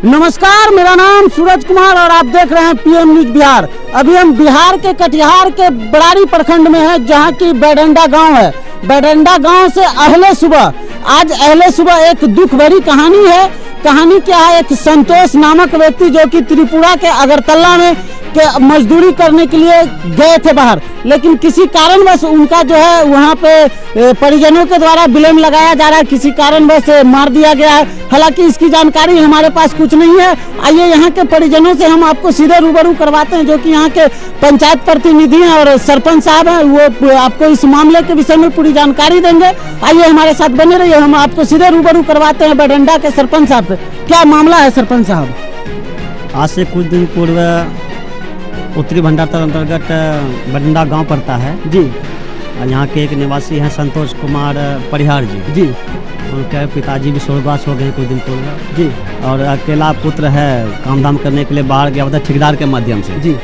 नमस्कार, मेरा नाम सूरज कुमार और आप देख रहे हैं पीएम न्यूज बिहार। अभी हम बिहार के कटिहार के बड़ारी प्रखंड में हैं, जहां की बैडंडा गांव है। बैडंडा गांव से आज अहले सुबह एक दुख भरी कहानी है। कहानी क्या है, एक संतोष नामक व्यक्ति जो कि त्रिपुरा के अगरतला में मजदूरी करने के लिए गए थे बाहर, लेकिन किसी कारणवश उनका जो है वहाँ पे परिजनों के द्वारा विलम्ब लगाया जा रहा है, किसी कारणवश मार दिया गया है। हालांकि इसकी जानकारी हमारे पास कुछ नहीं है। आइए यहाँ के परिजनों से हम आपको सीधे रूबरू करवाते हैं, जो कि यहाँ के पंचायत प्रतिनिधि हैं और सरपंच साहब हैं। वो आपको इस मामले के विषय में पूरी जानकारी देंगे। आइए हमारे साथ बने रहिए, हम आपको सीधे रूबरू करवाते हैं बैडंडा के सरपंच साहब से। क्या मामला है सरपंच साहब? आज से कुछ दिन पूर्व उत्तरी भंडार अंतर्गत बैडंडा गांव पड़ता है जी। यहाँ के एक निवासी हैं संतोष कुमार परिहार जी। उनके पिताजी भी स्वर्गवास हो गए कुछ दिन पूर्व जी। और अकेला पुत्र है, काम धाम करने के लिए बाहर गया था ठेकेदार के माध्यम से जी।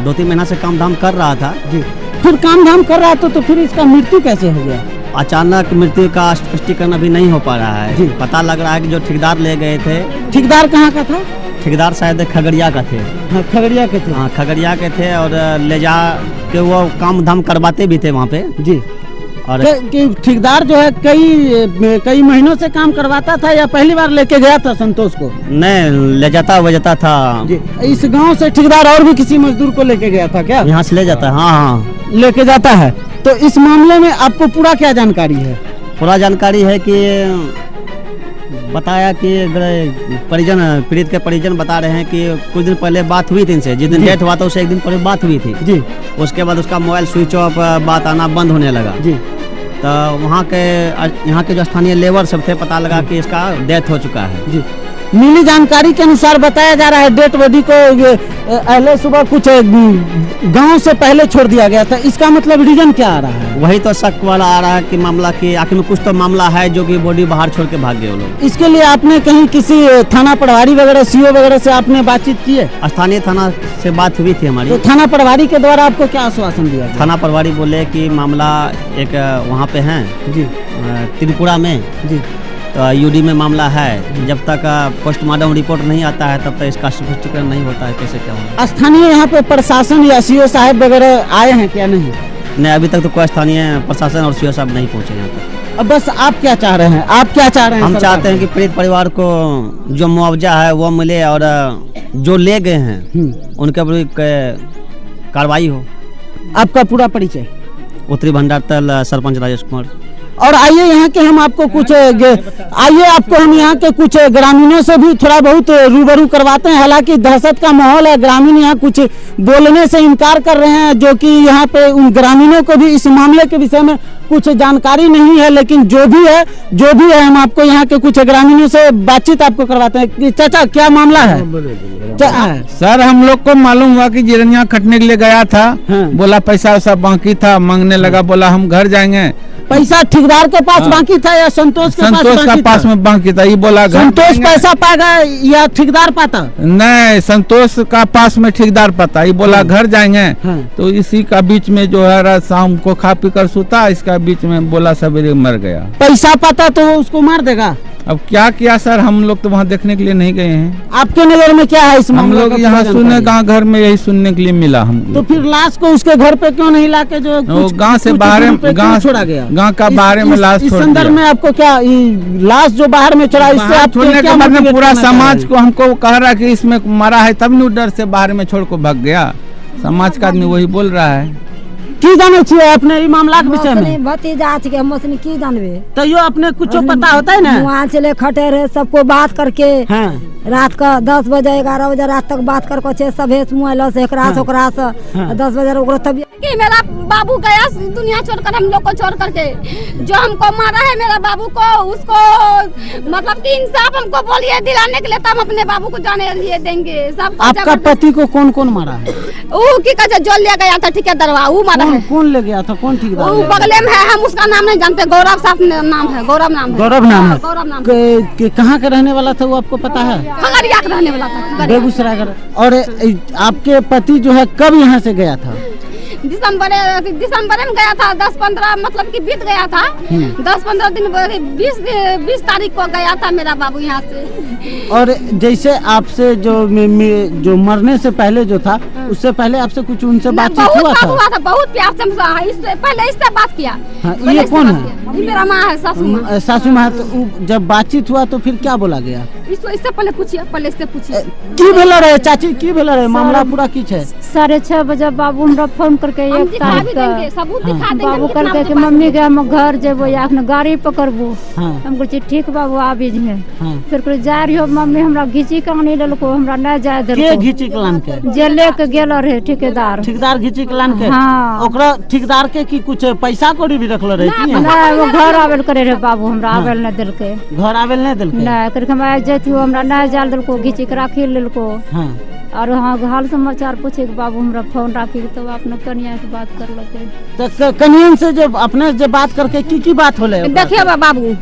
2-3 महीना से काम धाम कर रहा था जी। फिर काम धाम कर रहा था तो फिर इसका मृत्यु कैसे हो गया? अचानक मृत्यु का स्पष्टीकरण अभी नहीं हो पा रहा है जी। पता लग रहा है कि जो ठेकेदार ले गए थे। ठेकेदार कहाँ का था? ठेकेदार शायद खगड़िया का थे। हाँ, खगड़िया के थे। हाँ, खगड़िया के थे और ले जा के वो काम धाम करवाते भी थे वहाँ पे जी। और ठेकेदार जो है कई महीनों से काम करवाता था या पहली बार लेके गया था संतोष को? नहीं, ले जाता था जी। इस गांव से ठेकेदार और भी किसी मजदूर को लेके गया था क्या? यहाँ से ले जाता है। हाँ, लेके जाता है। तो इस मामले में आपको पूरा क्या जानकारी है? पूरा जानकारी है कि बताया कि पीड़ित के परिजन बता रहे हैं कि कुछ दिन पहले बात हुई थी इनसे। जिस दिन डेथ हुआ था उससे एक दिन पहले बात हुई थी जी। उसके बाद उसका मोबाइल स्विच ऑफ, बात आना बंद होने लगा जी। तो यहाँ के जो स्थानीय लेबर सब थे, पता लगा कि इसका डेथ हो चुका है जी। मिली जानकारी के अनुसार बताया जा रहा है डेड बॉडी को अहले सुबह कुछ गांव से पहले छोड़ दिया गया था। इसका मतलब रीजन क्या आ रहा है? वही तो शक वाला आ रहा है कि मामला की आखिर में कुछ तो मामला है जो कि बॉडी बाहर छोड़ के भाग गए वो लोग। इसके लिए आपने कहीं किसी थाना प्रभारी वगैरह सीओ वगैरह से आपने बातचीत की है? स्थानीय थाना से बात हुई थी हमारी। तो थाना प्रभारी के द्वारा आपको क्या आश्वासन दिया? थाना प्रभारी बोले कि मामला एक वहाँ पे है जी, त्रिपुरा में जी। तो यूडी में मामला है, जब तक पोस्टमार्टम रिपोर्ट नहीं आता है तब तक इसका स्पष्टीकरण नहीं होता है कैसे क्या होगा। स्थानीय यहाँ पे प्रशासन या सीओ साहब वगैरह आए हैं क्या? नहीं, अभी तक तो कोई स्थानीय प्रशासन और सीओ साहब नहीं पहुँचे यहाँ तक। अब बस आप क्या चाह रहे हैं? आप क्या चाह रहे हैं? हम चाहते हैं कि पीड़ित परिवार को जो मुआवजा है वो मिले और जो ले गए हैं उनके ऊपर कार्रवाई हो। आपका पूरा परिचय? उत्तरी भंडार सरपंच राजेश कुमार। और आइए यहाँ के हम आपको हम यहाँ के कुछ ग्रामीणों से भी थोड़ा बहुत रूबरू करवाते हैं। हालांकि दहशत का माहौल है, ग्रामीण यहाँ कुछ बोलने से इनकार कर रहे हैं, जो कि यहाँ पे उन ग्रामीणों को भी इस मामले के विषय में कुछ जानकारी नहीं है। लेकिन जो भी है हम आपको यहाँ के कुछ ग्रामीणों से बातचीत आपको करवाते हैं। चाचा, क्या मामला है? सर, हम लोग को मालूम हुआ कि जिरनिया खटने के लिए गया था। हाँ। बोला पैसा वैसा बाकी था, मांगने लगा। बोला हम घर जाएंगे। पैसा ठेकेदार के पास बाकी था या संतोष के पास में बाकी था? ये बोला संतोष पैसा पाएगा या ठेकेदार पाता? नहीं, संतोष का पास में ठेकेदार पाता। ये बोला घर जाएंगे। हाँ। तो इसी का बीच में जो है शाम को खा पी कर सोता, इसका बीच में बोला सवेरे मर गया। पैसा पाता तो उसको मार देगा। अब क्या किया सर, हम लोग तो वहाँ देखने के लिए नहीं गए हैं। आपके नजर में क्या है इस मामले? हम लोग यहाँ सुनने घर में यही सुनने के लिए मिला हम। तो फिर लाश को उसके घर पे क्यों नहीं लाके जो गांव से बाहर छोड़ा गया? गांव का बाहर में लाश इस संदर्भ में आपको क्या लाश जो बाहर में छोड़ा, इससे आप छोड़ने के बाद में पूरा समाज को हमको कह रहा है कि इसमें मरा है, तब नहीं डर से बाहर में छोड़ को भाग गया। समाज का आदमी वही बोल रहा है। की जाने छे अपने ई मामला के विषय में? भतीजा के हमसनी की जानबे? तो यो अपने कुछ पता होता है ना? वहाँ से ले खटे रहे, सबको बात करके हाँ। रात का 10 बजे 11 बजे रात तक बात करके सब मोबाइल से हाँ। 10 बजे तब मेरा बाबू गया दुनिया छोड़कर, हम लोग को छोड़ करके। जो हमको मारा है मेरा बाबू को, उसको मतलब कि इंसाफ हमको बोलिए दिलाने के लिए, तब अपने बाबू को जाने लिए देंगे सब। आपका पति को कौन कौन मारा है? वो की कहते जो ले गया था ठेकेदारवा, वो मारा है। कौन ले गया था? कौन ठेकेदार? वो बगले में है, हम उसका नाम नहीं जानते। गौरव साहब नाम है। गौरव नाम है। कहाँ का रहने वाला था वो आपको पता है? खगड़िया का रहने वाला था, बेगूसराय का। और आपके पति जो है कब यहाँ से गया था? दिसंबर में गया था। 10-15 मतलब कि बीत गया था। 10-15 दिन 20 तारीख को गया था मेरा बाबू यहाँ से। और जैसे आपसे जो मरने से पहले जो था, उससे पहले आपसे कुछ उनसे बातचीत हुआ था? बहुत प्यार से इससे पहले इससे बात किया। ये कौन है? मेरा माँ है, सासू माँ। सासू माँ। तो जब बातचीत हुआ तो फिर क्या बोला गया? इससे पहले पूछिए, पहले इससे पूछिए की भेल रहे चाची, की भेल रहे मामला पूरा की है? 6:30 बजे बाबू हमरा फोन करके एक तारीख का बाबू कहलकै कि मम्मी के हम घर जेबो या अखन गाड़ी पकड़बो। हम कहै ठीक बाबू आबि जे। फिर कहै जा रहियो मम्मी हमरा घिची के आनि लेलको, हमरा नै जाय देलको। के घिची के लान के? जे लेके गेल रहे ठेकेदार घिची के लान के। हां, ओकरा ठेकेदार के की कुछ पैसा कौड़ी भी रखल रहे की? नै, वो घर आवेल करे रहे बाबू, हमरा आवेल नै देलकै। घर आवेल नै देलकै? नै, करके हम आ जइथियो, हमरा नै जाल देलको, घिची के राखी लेलको। हां, और हाँ हाल समाचार पूछे कि बाबू हमरा फोन राखी तो अपने कनिया से बात कर लगे। तो कनियन से जब अपने जब बात करके की बात होले? देखिए बाबू,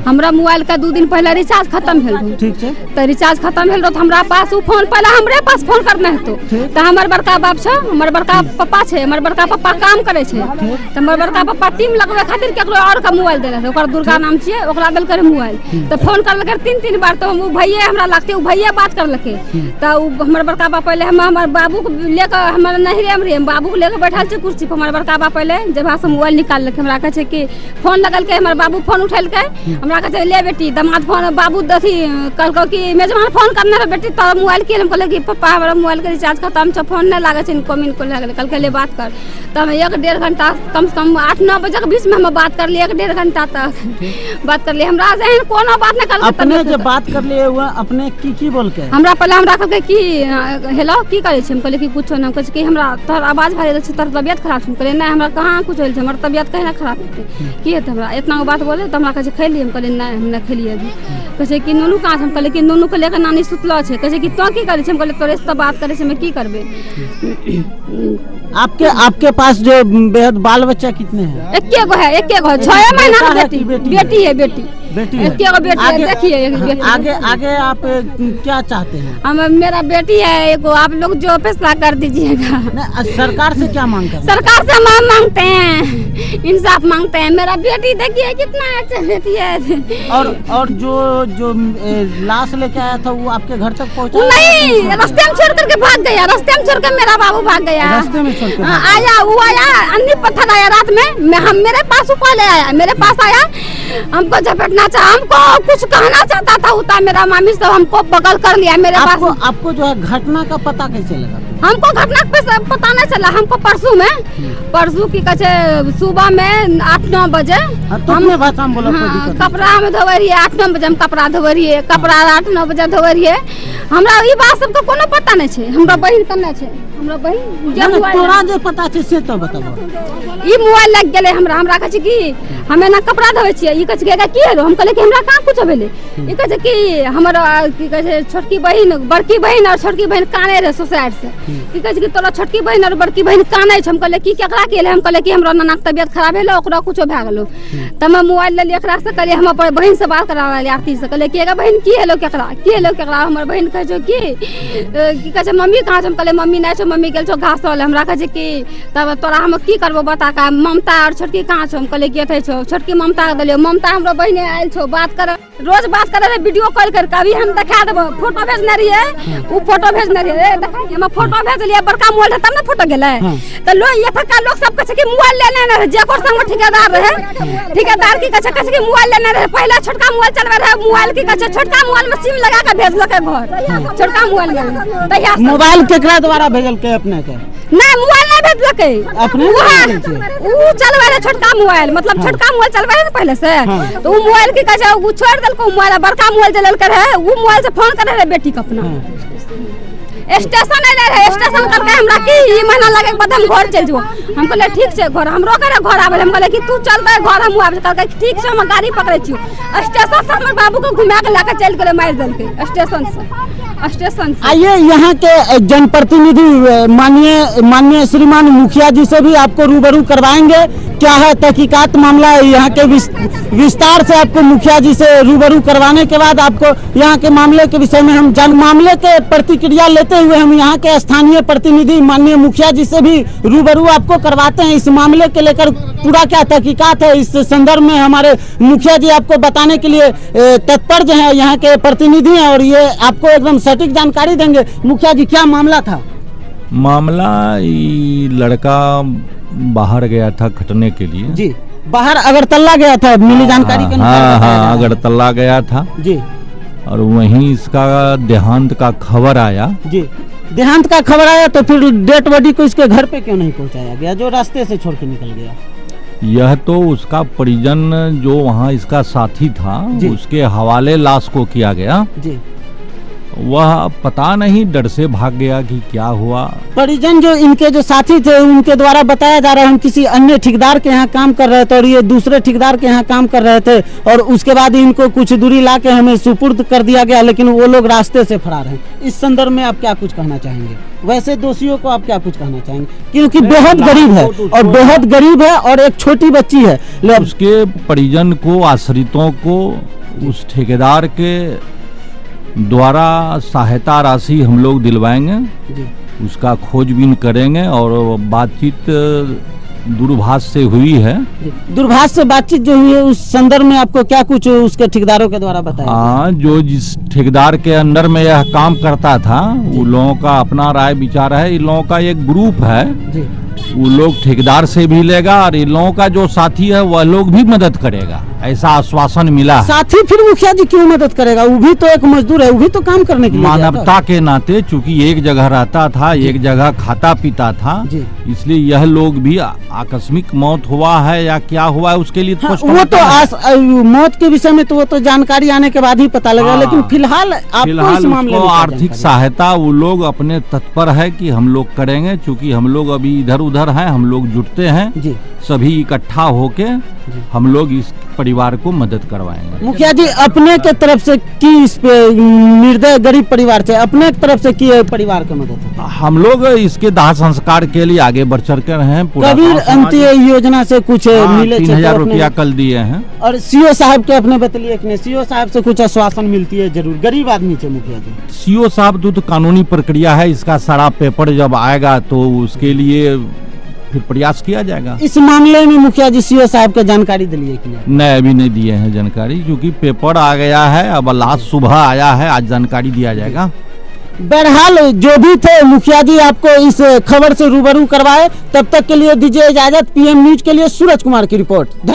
हमरा मोबाइल का 2 दिन पहले रिचार्ज खत्म भेल। ठीक है, तो रिचार्ज खत्म भेल तो हमरा पास उ फोन पहले हमरे पास फोन करना है। तो हमर बड़का बाप छे, हमर बड़का पापा छे, हमर बड़का पापा काम करे छे। तो हमर बड़का पापा टीम लगवे खातिर केकरो और का मोबाइल देले, ओकर दुर्गा नाम छिए, ओकरा देल करे मोबाइल। तो फोन करलके 3 बार, तो हम भैया हमरा लगते उ भैया बात करलके। तो हमर बड़का बाप पहले हमर बाबू को लेकर हमर नहिरे में रहे, बाबू को लेकर बैठल छे कुर्सी पर। हमर बड़का बाप पहले जब से मोबाइल निकाल लके हमरा कहे छे कि फोन लगल के, हमर बाबू फोन उठेल के हमरा कहे ले बेटी दामाद फोन, बाबू दथी कहलको कि मेजबान फोन करना है बेटी तो मोबाइल के। हम कहले कि पापा हमरा मोबाइल के रिचार्ज खत्म छे, फोन नहीं लागे छे, इनको मिन को लागल। कहलके ले बात कर। तो हम 1-1.5 घंटा कम से कम 8-9 बजे के बीच में हम बात कर लिए, 1-1.5 घंटा तक बात कर लिए। हमरा से कोनो बात नहीं कर अपने जब बात कर लिए हुआ अपने की बोल के हमरा पहले हमरा कहलके कि हेलो की करे छे? हम कहले कि कुछ ना, कहै कि हमरा तोहर आवाज भारी रहै छै, तोहर तबियत खराब छै। हम कहले नहीं हमरा कहाँ कुछ होल छै, हमर तबियत कहीं ना खराब हेतै की हेतै? हमरा इतना बात बोले तो हमरा कहे खैली? हम कहले नहीं हम नहीं खेलिए अभी। कहे कि नोनू कहाँ छै? हम कहले कि नोनू के लेकर नानी सुतलो छै। कहे कि तो की करे छै? हम कहले तोरे से बात करे छै, मैं की करबे। आपके पास जो बेहद बाल बच्चा कितने हैं? एके गो है, 6 महीना की बेटी है। बेटी एके गो बेटी है। देखिए आगे आप क्या चाहते हैं? मेरा बेटी है एगो, आप लोग जो फैसला कर दीजिएगा। सरकार से क्या मांग करते हैं? सरकार से मांगते हैं, इंसाफ मांगते हैं। मेरा बेटी देखिए कितना अच्छा बेटी है। और जो लाश लेके आया था वो आपके घर तक पहुंचा? नहीं, रास्ते में छोड़ करके भाग गया। रास्ते में छोड़ कर मेरा बाबू भाग गया। रास्ते में छोड़ कर आया, वो आया अन्नी पत्थर आया रात में। हम मेरे पास पहले आया, मेरे पास आया, हमको झपटना चाहा, हमको कुछ कहना चाहता था। उता मेरा मामी से हमको बगल कर लिया मेरे पास। आपको जो है घटना का पता कैसे लगा? हमको घटना का पता नहीं चला। हमको परसों की कहे सुबह में 8-9 बजे हम भाषा में बोला कपड़ा में धोवे रहिए। 8-9 बजे हम कपड़ा धोवे रहिए, कपड़ा 8-9 बजे धोवे रहिए। हमरा ई बात सबको कोनो पता नहीं छे। हमरा बहिन कन्ने छे, हमरा बहिन जे तोरा जे पता छे से तो बताबो। ई मोबाइल लग गेले हमरा कहे कि हमें ना कपड़ा धोवे छिए। ई कहे कि हेरो? हम कहले कि हमरा कहां कुछ भेले। ई कहे कि हमर की कहे छोटकी बहिन, बड़की बहिन और छोटकी बहिन काने रे सोसाइटी से। ई कहे कि तोरा छोटकी बहिन और बड़की बहिन काने छै। हम कहले कि केकरा केले? हम कहले कि हमरा नाना के तबियत खराब भेलो, ओकरा कुछो भ गेलो। त हम मोबाइल ले एकरा से कहले हम अपन बहिन से बात करावा ले, आरती से कहले कि एगा बहिन की हेलो केकरा? हमर बहिन कहे छै कि कहे छै मम्मी कहां छै? हम कहले मम्मी नै छै, मम्मी गेल छौ घास वाले। हमरा कहे छै कि तब तोरा हम की करबो बता का? ममता और छोटकी कहां छौ? हम कहले कि एठै छौ। छोटकी ममता के देलियो। ममता हमरो बहिने आइल छौ, बात कर, रोज बात करे रे, वीडियो कॉल कर। कभी हम दिखा देबो, फोटो भेजने रहिए, उ फोटो भेजने रहिए, देखा हम फोटो भेजलिए। बड़का मोबाइल तब ना फोटो गेले। त लो ये फका लोग सब कहे कि मोबाइल लेने रहे, जेकर संग ठेकेदार रहे, ठेकेदार की कहे कि मोबाइल लेने रहे। पहले छोटका मोबाइल चलबे रहे, मोबाइल की कहे छोटका मोबाइल में सिम लगा के भेजलके घर। छोटका मोबाइल में तहिया मोबाइल केकरा द्वारा भेजल के? अपने के नहीं, मोबाइल नहीं भेजलके, अपने उ चलबे रहे छोटका मोबाइल, मतलब छोटका मोबाइल चलबे रहे पहले से। तो उ मोबाइल की कहे उ छोड़ देलको मोबाइल, बड़का मोबाइल चलल के रहे। उ मोबाइल से फोन करे रहे बेटी के अपना। स्टेशन ले रहे, स्टेशन करके हमरा की ई महीना लगे के बाद हम घर चल जेबो। हम कहले ठीक छै, घर हमरो करे घर आबे। हम कहले कि तू चल बे घर, हम आबे। कहलके ठीक छै, हम गाड़ी पकड़े छी। स्टेशन से हमर बाबू को घुमा के लेके चल गेले, मार देलके स्टेशन से। आइए यहाँ के जनप्रतिनिधि माननीय श्रीमान मुखिया जी से भी आपको रूबरू करवाएंगे क्या है तहकीकात मामला यहाँ के विस्तार से आपको मुखिया जी से रूबरू करवाने के बाद आपको यहाँ के मामले के विषय में हम मामले के प्रतिक्रिया लेते हुए हम यहाँ के स्थानीय प्रतिनिधि माननीय मुखिया जी से भी रूबरू आपको करवाते हैं। इस मामले के लेकर पूरा क्या तहकीकात है इस संदर्भ में हमारे मुखिया जी आपको बताने के लिए तत्पर जो है यहाँ के प्रतिनिधि हैं और ये आपको एकदम सटीक जानकारी देंगे। मुखिया जी क्या मामला था? मामला ये लड़का बाहर गया था खटने के लिए जी, बाहर अगरतला गया था मिली जानकारी के अनुसार। हाँ, अगरतला गया था जी, और वहीं इसका देहांत का खबर आया जी। देहांत का खबर आया तो फिर डेड बॉडी को इसके घर पे क्यों नहीं पहुंचाया गया जो रास्ते से छोड़ के निकल गया? यह तो उसका परिजन जो वहाँ इसका साथी था उसके हवाले लाश को किया गया जी। वह पता नहीं डर से भाग गया कि क्या हुआ। परिजन जो इनके जो साथी थे उनके द्वारा बताया जा रहा है हम किसी अन्य ठेकेदार के यहाँ काम कर रहे थे और ये दूसरे ठेकेदार के यहाँ काम कर रहे थे और उसके बाद इनको कुछ दूरी ला के हमें सुपुर्द कर दिया गया लेकिन वो लोग रास्ते से फरार हैं। इस संदर्भ में आप क्या कुछ कहना चाहेंगे? वैसे दोषियों को आप क्या कुछ कहना चाहेंगे? क्योंकि बेहद गरीब है और बेहद गरीब है और एक छोटी बच्ची है। उसके परिजन को आश्रितों को उस ठेकेदार के द्वारा सहायता राशि हम लोग दिलवाएंगे, उसका खोजबीन करेंगे और बातचीत दूरभाष से हुई है। दूरभाष से बातचीत जो हुई है उस संदर्भ में आपको क्या कुछ उसके ठेकेदारों के द्वारा बताया? हाँ, जो जिस ठेकेदार के अंडर में यह काम करता था उन लोगों का अपना राय विचार है। इन लोगों का एक ग्रुप है जी। वो लोग ठेकेदार से भी लेगा और इन लोगों का जो साथी है वह लोग भी मदद करेगा, ऐसा आश्वासन मिला। साथी फिर मुखिया जी क्यों मदद करेगा? वो भी तो एक मजदूर है, वो भी तो काम करने के लिए मानवता के नाते, चूंकि एक जगह रहता था एक जगह खाता पीता था, इसलिए यह लोग भी आकस्मिक मौत हुआ है या क्या हुआ है उसके लिए वो तो मौत के विषय में तो वो तो जानकारी आने के बाद ही पता लगा। लेकिन फिलहाल आपको इस मामले में आर्थिक सहायता वो लोग अपने तत्पर है कि हम लोग करेंगे। चूंकि हम लोग अभी इधर उधर हैं, हम लोग जुटते हैं जी। सभी इकट्ठा होके हम लोग इस परिवार को मदद करवाएंगे। मुखिया जी अपने के तरफ से की इस पे निर्दय गरीब परिवार से अपने तरफ से की परिवार की मदद? हम लोग इसके दाह संस्कार के लिए आगे बढ़ चढ़ कर हैं। कबीर अंत्य योजना से कुछ मिले 3000 रुपया कल दिए हैं और सीओ साहब के अपने बतलिए कि सीओ साहब से कुछ आश्वासन मिलती है जरूर गरीब आदमी से? मुखिया जी सीओ साहब तो कानूनी प्रक्रिया है, इसका सारा पेपर जब आएगा तो उसके लिए फिर प्रयास किया जाएगा। इस मामले में मुखिया जी सीओ साहब को जानकारी दिए कि नहीं? अभी नहीं दिए हैं जानकारी, क्योंकि पेपर आ गया है। अब लास्ट सुबह आया है, आज जानकारी दिया जाएगा। बहरहाल जो भी थे मुखिया जी आपको इस खबर से रूबरू करवाए। तब तक के लिए दीजिए इजाजत। पीएम न्यूज के लिए सूरज कुमार की रिपोर्ट।